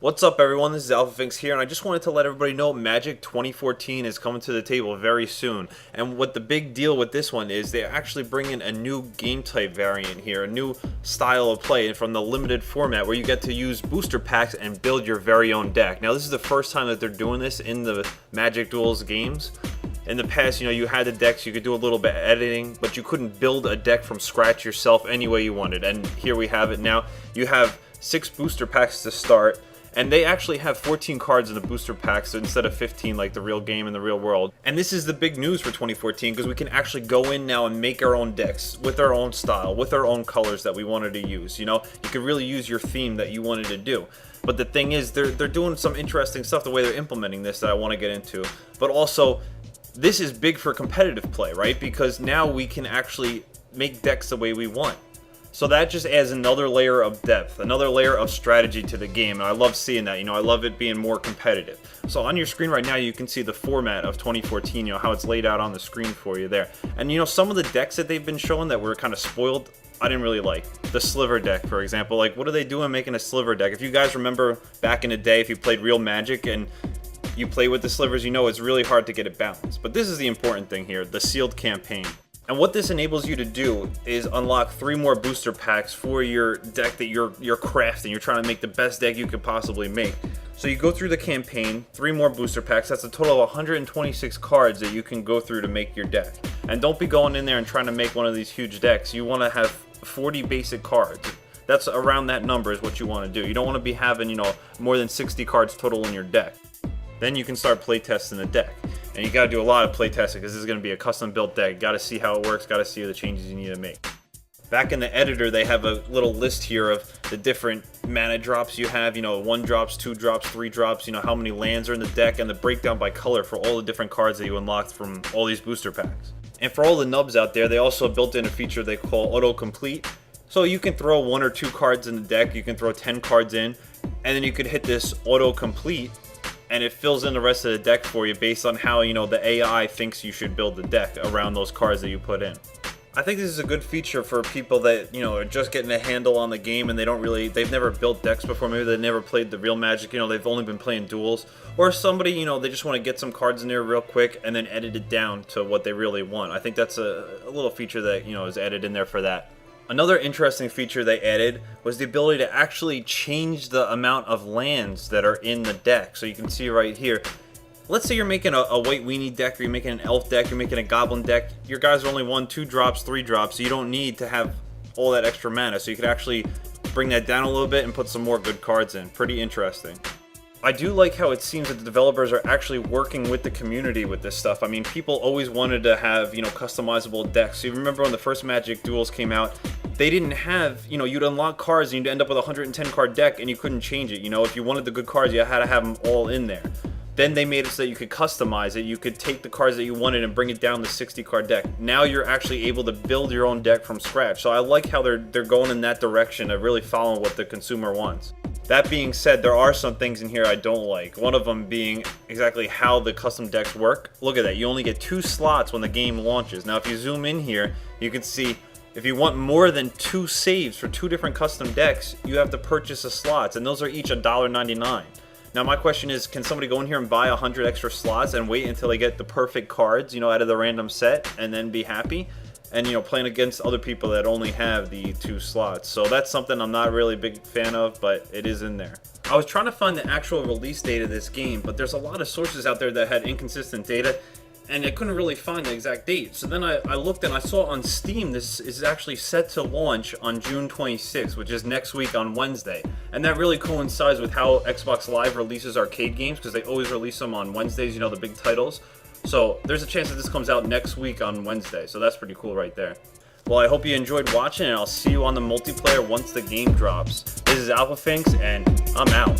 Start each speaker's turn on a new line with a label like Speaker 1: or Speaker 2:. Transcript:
Speaker 1: What's up, everyone? This is AlphaFinx here, and I just wanted to let everybody know Magic 2014 is coming to the table very soon. And what the big deal with this one is they're actually bringing a new game type variant here, a new style of play from the limited format where you get to use booster packs and build your very own deck. Now, this is the first time that they're doing this in the Magic Duels games. In the past, you had the decks, you could do a little bit of editing, but you couldn't build a deck from scratch yourself any way you wanted. And here we have it now. You have 6 booster packs to start. And they actually have 14 cards in the booster packs instead of 15 like the real game in the real world. And this is the big news for 2014 because we can actually go in now and make our own decks with our own style, with our own colors that we wanted to use. You could really use your theme that you wanted to do. But the thing is, they're doing some interesting stuff the way they're implementing this that I want to get into. But also, this is big for competitive play, right? Because now we can actually make decks the way we want. So that just adds another layer of depth, another layer of strategy to the game, and I love seeing that. I love it being more competitive. So on your screen right now, you can see the format of 2014, how it's laid out on the screen for you there. And some of the decks that they've been showing that were kind of spoiled, I didn't really like. The Sliver Deck, for example. Like, what are they doing making a Sliver Deck? If you guys remember back in the day, if you played real Magic and you play with the slivers, it's really hard to get it balanced. But this is the important thing here, the sealed campaign. And what this enables you to do is unlock 3 more booster packs for your deck that you're crafting. You're trying to make the best deck you could possibly make. So you go through the campaign, 3 more booster packs. That's a total of 126 cards that you can go through to make your deck. And don't be going in there and trying to make one of these huge decks. You want to have 40 basic cards. That's around that number is what you want to do. You don't want to be having, more than 60 cards total in your deck. Then you can start playtesting the deck. And you got to do a lot of playtesting because this is going to be a custom built deck. Got to see how it works, got to see the changes you need to make. Back in the editor, they have a little list here of the different mana drops you have. 1 drops, 2 drops, 3 drops, how many lands are in the deck, and the breakdown by color for all the different cards that you unlocked from all these booster packs. And for all the nubs out there, they also built in a feature they call autocomplete. So you can throw 1 or 2 cards in the deck, you can throw 10 cards in, and then you could hit this autocomplete, and it fills in the rest of the deck for you based on how, the AI thinks you should build the deck around those cards that you put in. I think this is a good feature for people that, are just getting a handle on the game and they've never built decks before. Maybe they've never played the real Magic, they've only been playing Duels. Or somebody, they just want to get some cards in there real quick and then edit it down to what they really want. I think that's a little feature that, is added in there for that. Another interesting feature they added was the ability to actually change the amount of lands that are in the deck. So you can see right here, let's say you're making a white weenie deck, or you're making an elf deck, you're making a goblin deck. Your guys are only 1, 2 drops, 3 drops, so you don't need to have all that extra mana. So you can actually bring that down a little bit and put some more good cards in. Pretty interesting. I do like how it seems that the developers are actually working with the community with this stuff. I mean, people always wanted to have, customizable decks. So you remember when the first Magic Duels came out, they didn't have, you'd unlock cards and you'd end up with a 110 card deck and you couldn't change it. If you wanted the good cards, you had to have them all in there. Then they made it so that you could customize it. You could take the cards that you wanted and bring it down the 60 card deck. Now you're actually able to build your own deck from scratch. So I like how they're going in that direction of really following what the consumer wants. That being said, there are some things in here I don't like. One of them being exactly how the custom decks work. Look at that. You only get 2 slots when the game launches. Now, if you zoom in here, you can see if you want more than 2 saves for 2 different custom decks, you have to purchase the slots, and those are each $1.99. Now, my question is, can somebody go in here and buy 100 extra slots and wait until they get the perfect cards, out of the random set, and then be happy? And, playing against other people that only have the 2 slots. So that's something I'm not really a big fan of, but it is in there. I was trying to find the actual release date of this game, but there's a lot of sources out there that had inconsistent data, and I couldn't really find the exact date. So then I looked and I saw on Steam this is actually set to launch on June 26th, which is next week on Wednesday. And that really coincides with how Xbox Live releases arcade games, because they always release them on Wednesdays, the big titles. So there's a chance that this comes out next week on Wednesday, so that's pretty cool right there. Well, I hope you enjoyed watching, and I'll see you on the multiplayer once the game drops. This is AlphaFinx, and I'm out.